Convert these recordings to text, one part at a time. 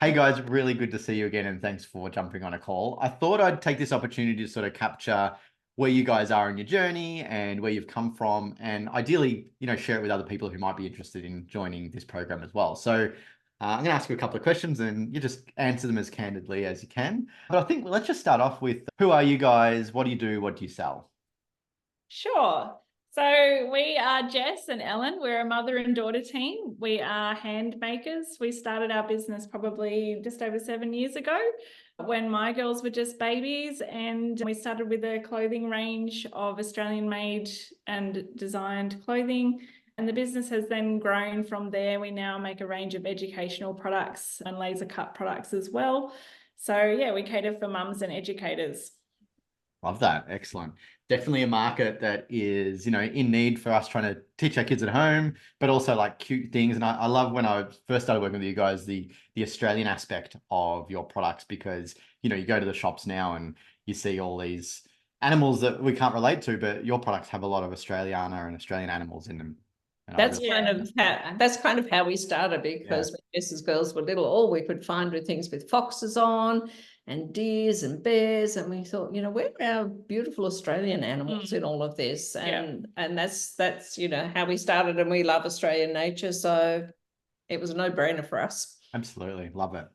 Hey guys, really good to see you again, and thanks for jumping on a call. I thought I'd take this opportunity to sort of capture where you guys are in your journey and where you've come from, and ideally, share it with other people who might be interested in joining this program as well. So, I'm going to ask you a couple of questions, and you just answer them as candidly as you can. But I think let's just start off with who are you guys? What do you do? What do you sell? Sure. So we are Jess and Ellen. We're a mother and daughter team. We are hand makers. We started our business probably just over 7 years ago when my girls were just babies, and we started with a clothing range of Australian made and designed clothing. And the business has then grown from there. We now make a range of educational products and laser cut products as well. So yeah, we cater for mums and educators. Love that. Excellent. Definitely a market that is, in need for us trying to teach our kids at home, but also like cute things. And I love when I first started working with you guys, the Australian aspect of your products, because, you go to the shops now and you see all these animals that we can't relate to, but your products have a lot of Australiana and Australian animals in them. And That's kind of how we started, because when Jess's girls were little, all we could find were things with foxes on and deers and bears, and we thought, where are our beautiful Australian animals in all of this? And that's how we started, and we love Australian nature, so it was a no-brainer for us. Absolutely. Love it.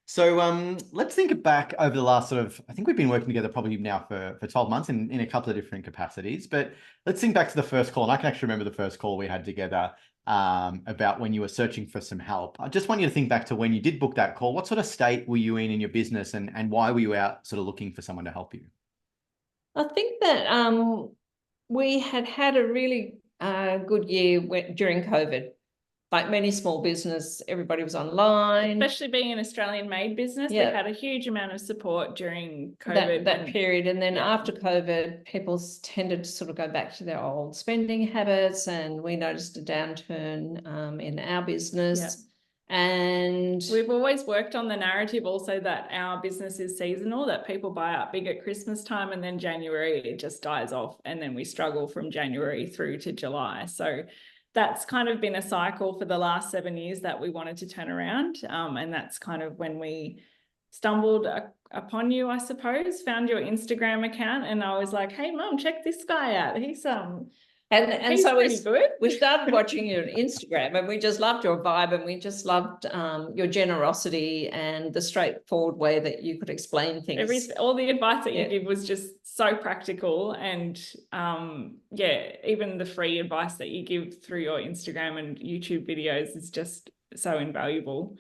So let's think back over the last I think we've been working together probably now for 12 months in a couple of different capacities, but let's think back to the first call. And I can actually remember the first call we had together about when you were searching for some help. I just want you to think back to when you did book that call. What sort of state were you in your business, and why were you out sort of looking for someone to help you? I think that we had a really good year during COVID. Like many small business, everybody was online. Especially being an Australian made business, we had a huge amount of support during COVID. That period. And then after COVID, people tended to sort of go back to their old spending habits, and we noticed a downturn in our business. And we've always worked on the narrative also that our business is seasonal, that people buy up big at Christmas time, and then January it just dies off, and then we struggle from January through to July. So that's kind of been a cycle for the last 7 years that we wanted to turn around. And that's kind of when we stumbled upon you, I suppose, found your Instagram account, and I was like, hey, Mum, check this guy out. He's so pretty good. We started watching you on Instagram, and we just loved your vibe, and we just loved your generosity and the straightforward way that you could explain things. All the advice that you give was just so practical, and even the free advice that you give through your Instagram and YouTube videos is just so invaluable.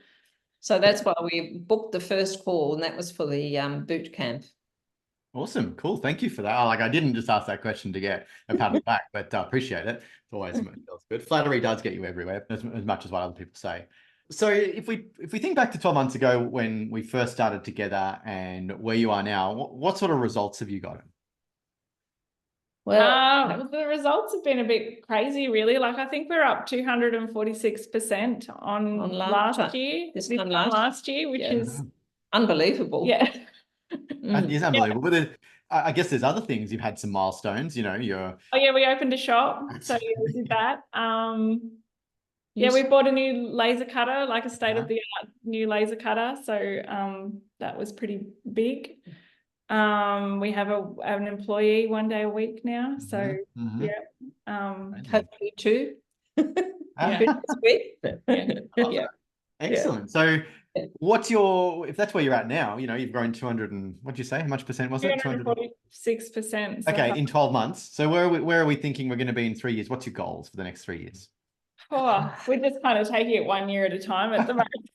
So that's why we booked the first call, and that was for the boot camp. Awesome. Cool. Thank you for that. I didn't just ask that question to get a pat on the back, but appreciate it. It's always feels good. Flattery does get you everywhere, as much as what other people say. So if we think back to 12 months ago when we first started together and where you are now, what sort of results have you gotten? Well, the results have been a bit crazy, really. Like, I think we're up 246% on last year, this time last year, which is unbelievable. Yeah. That is unbelievable. But I guess there's other things. You've had some milestones, you're... Oh yeah, we opened a shop. So we did that. We bought a new laser cutter, like a state-of-the-art new laser cutter. So that was pretty big. We have an employee 1 day a week now. So hopefully two. Excellent. So what's if that's where you're at now, you've grown 200 and what'd you say? How much percent was it? 246%. Okay, in 12 months. So where are we thinking we're going to be in 3 years? What's your goals for the next 3 years? Oh, we're just kind of taking it 1 year at a time at the moment.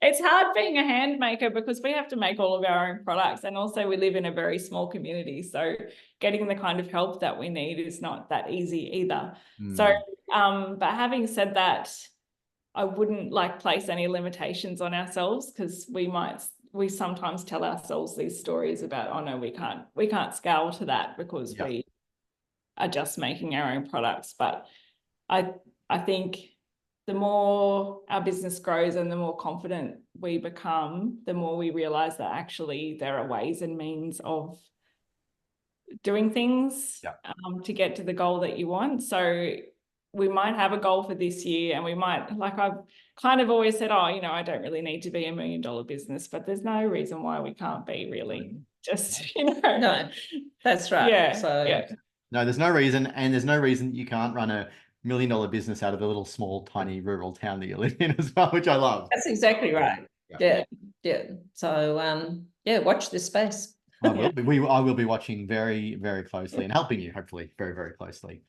It's hard being a hand maker because we have to make all of our own products, and also we live in a very small community, so getting the kind of help that we need is not that easy either. So but having said that, I wouldn't place any limitations on ourselves, because we sometimes tell ourselves these stories about, oh no, we can't scale to that because we are just making our own products. But I think the more our business grows and the more confident we become, the more we realize that actually there are ways and means of doing things to get to the goal that you want. So we might have a goal for this year, and we might, like I've kind of always said, oh, you know, I don't really need to be $1 million business, but there's no reason why we can't be, really. Just, you know. No, that's right. Yeah. So yeah. No, there's no reason, and there's no reason you can't run a $1 million business out of the little small tiny rural town that you live in as well, which I love. that's exactly right. Yeah. So yeah, watch this space. I will be. I will be watching very, very closely and helping you, hopefully, very, very closely.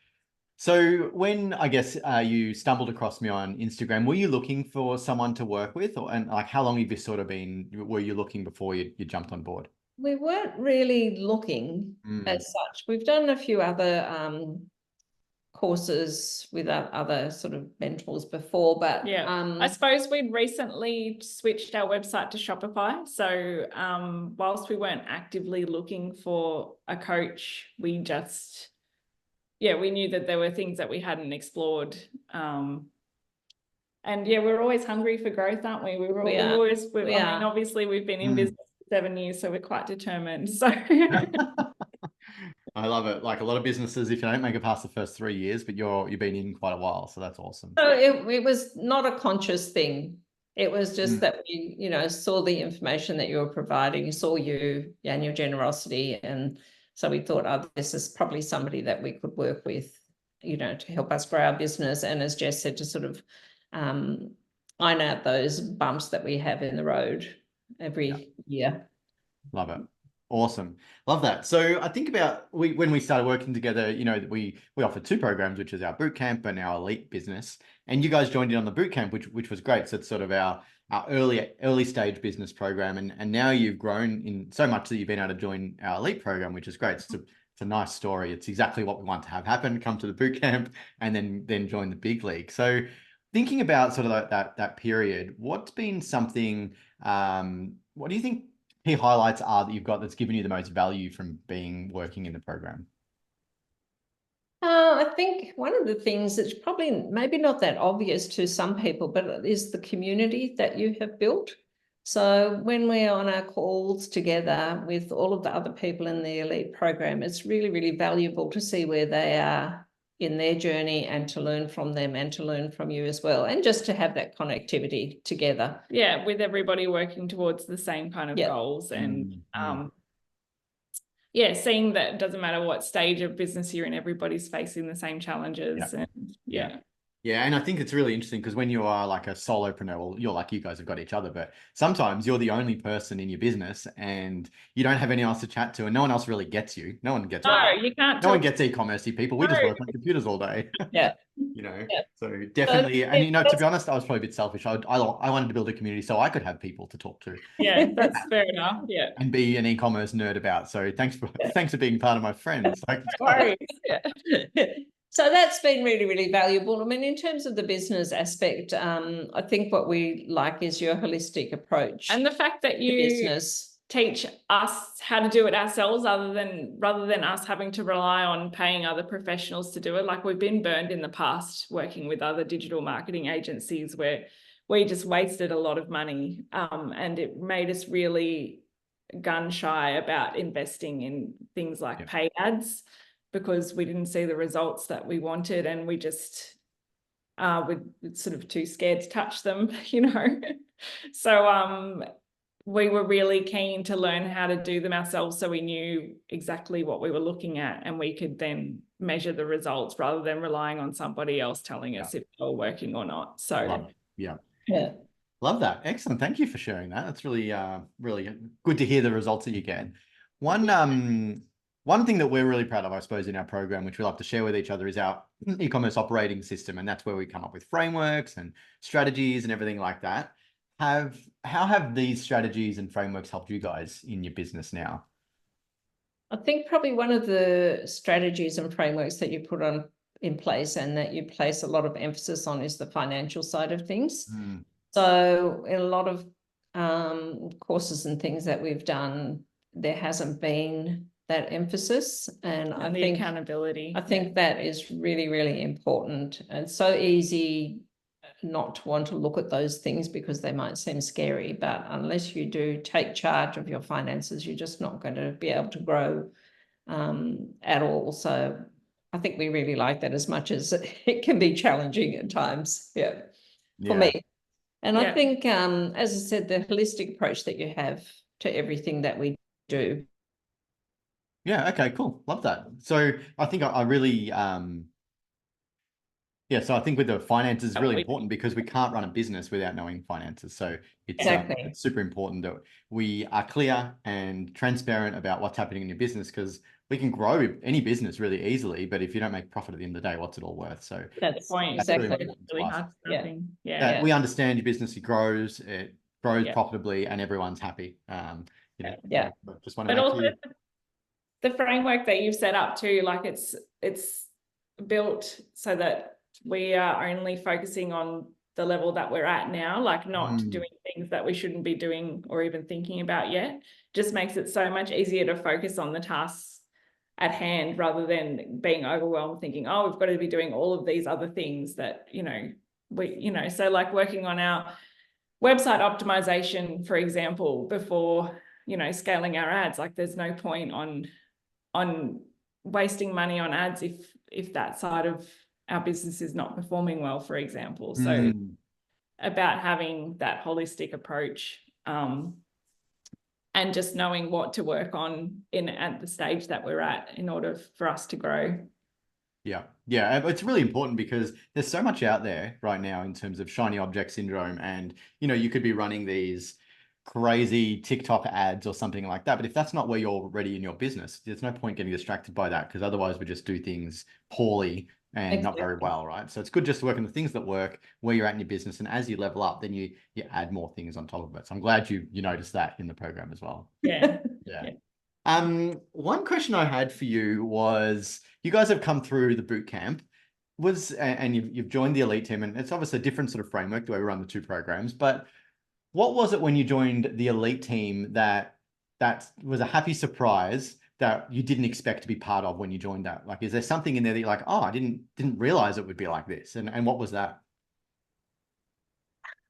So when I guess you stumbled across me on Instagram, were you looking for someone to work with, and like how long have you sort of were you looking before you jumped on board? We weren't really looking as such. We've done a few other courses with other sort of mentors before, but I suppose we'd recently switched our website to Shopify. So whilst we weren't actively looking for a coach, we just, we knew that there were things that we hadn't explored. And we're always hungry for growth, aren't we? I mean, obviously we've been in business for 7 years, so we're quite determined. So I love it. Like a lot of businesses, if you don't make it past the first 3 years, but you've been in quite a while, so that's awesome. So it was not a conscious thing. It was just that we, you know, saw the information that you were providing, saw you and your generosity, and so we thought, oh, this is probably somebody that we could work with, you know, to help us grow our business, and as Jess said, to sort of iron out those bumps that we have in the road every year. Love it. Awesome. Love that. So I think about when we started working together, you know, we offered 2 programs, which is our boot camp and our elite business. And you guys joined in on the boot camp, which was great. So it's sort of our early stage business program. And now you've grown in so much that you've been able to join our elite program, which is great. It's a nice story. It's exactly what we want to have happen. Come to the boot camp and then join the big league. So thinking about sort of that period, what's been something, what do you think key highlights are that you've got that's given you the most value from working in the program? I think one of the things that's probably maybe not that obvious to some people, but it is the community that you have built. So when we're on our calls together with all of the other people in the elite program, it's really, really valuable to see where they are in their journey and to learn from them and to learn from you as well, and just to have that connectivity together. Yeah, with everybody working towards the same kind of goals, and seeing that it doesn't matter what stage of business you're in, everybody's facing the same challenges. And Yeah, and I think it's really interesting because when you are like a solopreneur, well, you're like, you guys have got each other, but sometimes you're the only person in your business and you don't have anyone else to chat to, and no one else really gets you. No one gets you can't. No one gets e-commerce people. We just work on computers all day. You know, so definitely. And you know, to be honest, I was probably a bit selfish. I wanted to build a community so I could have people to talk to. Yeah, that's fair enough. Yeah, and be an e-commerce nerd about. So thanks for being part of my friends. Like, sorry. So that's been really, really valuable. I mean, in terms of the business aspect, I think what we like is your holistic approach. And the fact that you teach us how to do it ourselves rather than us having to rely on paying other professionals to do it. Like we've been burned in the past working with other digital marketing agencies where we just wasted a lot of money, and it made us really gun shy about investing in things like paid ads, because we didn't see the results that we wanted, and we just we're sort of too scared to touch them, you know. So we were really keen to learn how to do them ourselves, so we knew exactly what we were looking at, and we could then measure the results rather than relying on somebody else telling us if they were working or not. So love that. Excellent. Thank you for sharing that. That's really really good to hear the results that you get. One thing that we're really proud of, I suppose, in our program, which we love to share with each other, is our e-commerce operating system. And that's where we come up with frameworks and strategies and everything like that. How have these strategies and frameworks helped you guys in your business now? I think probably one of the strategies and frameworks that you put in place and that you place a lot of emphasis on is the financial side of things. So in a lot of courses and things that we've done, there hasn't been that emphasis, and I think accountability. I think that is really, really important. And so easy not to want to look at those things because they might seem scary, but unless you do take charge of your finances, you're just not going to be able to grow at all. So I think we really like that as much as it can be challenging at times. Yeah, for Yeah. me. And I Yeah. think, as I said, the holistic approach that you have to everything that we do. Yeah. Okay, cool. Love that. So I think I really, yeah, so I think with the finances is really important because we can't run a business without knowing finances. So Exactly. it's super important that we are clear and transparent about what's happening in your business, because we can grow any business really easily, but if you don't make profit at the end of the day, what's it all worth? So That's the point. that's really exactly. important to Really us. hard Yeah. stuffing. Yeah. That Yeah. we understand your business, it grows Yeah. profitably, and everyone's happy. You know, Yeah. just want to But make also you. the framework that you've set up too, like it's built so that we are only focusing on the level that we're at now, like not doing things that we shouldn't be doing or even thinking about yet. Just makes it so much easier to focus on the tasks at hand rather than being overwhelmed thinking, oh, we've got to be doing all of these other things that, so like working on our website optimization, for example, before, scaling our ads, like there's no point on wasting money on ads if that side of our business is not performing well, for example. So about having that holistic approach, and just knowing what to work on at the stage that we're at in order for us to grow. Yeah. It's really important because there's so much out there right now in terms of shiny object syndrome, and you could be running these crazy TikTok ads or something like that, but if that's not where you're already in your business, there's no point getting distracted by that, because otherwise we just do things poorly and not very well, right? So it's good just to work on the things that work where you're at in your business, and as you level up, then you add more things on top of it. So I'm glad you noticed that in the program as well. Yeah. Yeah. One question I had for you was, you guys have come through the boot camp, and you've joined the elite team, and it's obviously a different sort of framework the way we run the two programs. But what was it when you joined the elite team that was a happy surprise that you didn't expect to be part of when you joined that? Like, is there something in there that you're like, oh, I didn't realize it would be like this, and what was that?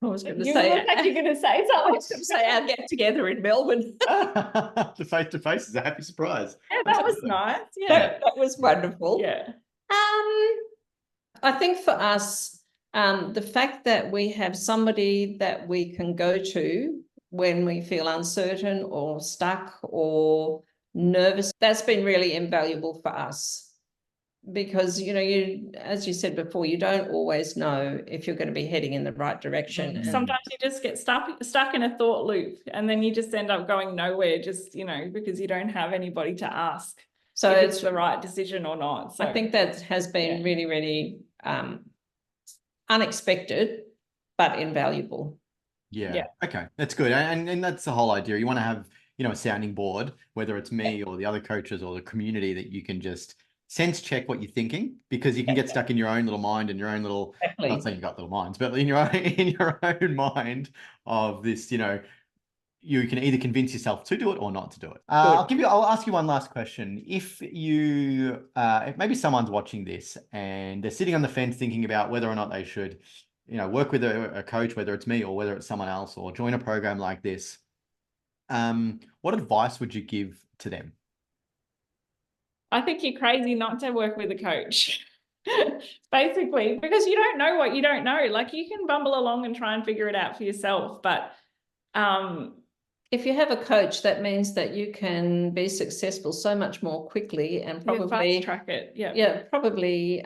I was going to You say, look like you're going to say I was something. going to say our get together in Melbourne. The face-to-face is a happy surprise. Yeah, that was nice. Yeah. That was wonderful. Yeah. I think for us, the fact that we have somebody that we can go to when we feel uncertain or stuck or nervous, that's been really invaluable for us. Because, as you said before, you don't always know if you're going to be heading in the right direction. Sometimes you just get stuck in a thought loop, and then you just end up going nowhere, just, because you don't have anybody to ask so if it's the right decision or not. So I think that has been really, really unexpected, but invaluable. Yeah. Okay. That's good. And that's the whole idea. You want to have, a sounding board, whether it's me or the other coaches or the community, that you can just sense check what you're thinking, because you can get stuck in your own little mind and your own little, not saying you've got little minds, but in your own mind of this, you can either convince yourself to do it or not to do it. I'll ask you one last question. If maybe someone's watching this and they're sitting on the fence thinking about whether or not they should, work with a coach, whether it's me or whether it's someone else, or join a program like this, what advice would you give to them? I think you're crazy not to work with a coach. Basically, because you don't know what you don't know. Like, you can bumble along and try and figure it out for yourself, but if you have a coach, that means that you can be successful so much more quickly and probably fast track it. Probably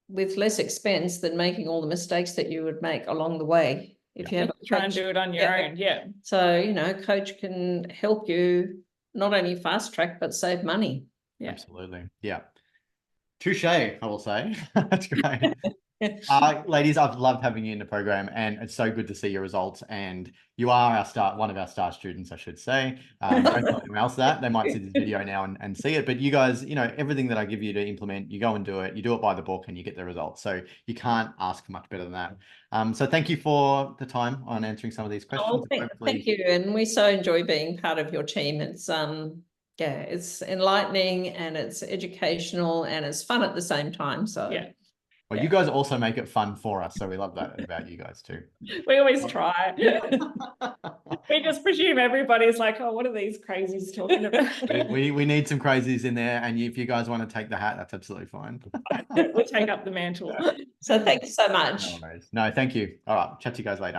with less expense than making all the mistakes that you would make along the way if you have a try and do it on your own. So a coach can help you not only fast track but save money. Absolutely. Touche, I will say. That's great. Ladies, I've loved having you in the program, and it's so good to see your results. And you are one of our star students, I should say. Don't tell anyone else that. They might see this video now and see it. But you guys, everything that I give you to implement, you go and do it. You do it by the book and you get the results. So you can't ask for much better than that. So thank you for the time on answering some of these questions. Thank you. And we so enjoy being part of your team. It's it's enlightening and it's educational and it's fun at the same time. So well, you guys also make it fun for us, so we love that about you guys too. We always try. We just presume everybody's like, oh, what are these crazies talking about? We need some crazies in there, and if you guys want to take the hat, that's absolutely fine. We'll take up the mantle. So thanks so much. No worries. No, thank you. All right, chat to you guys later.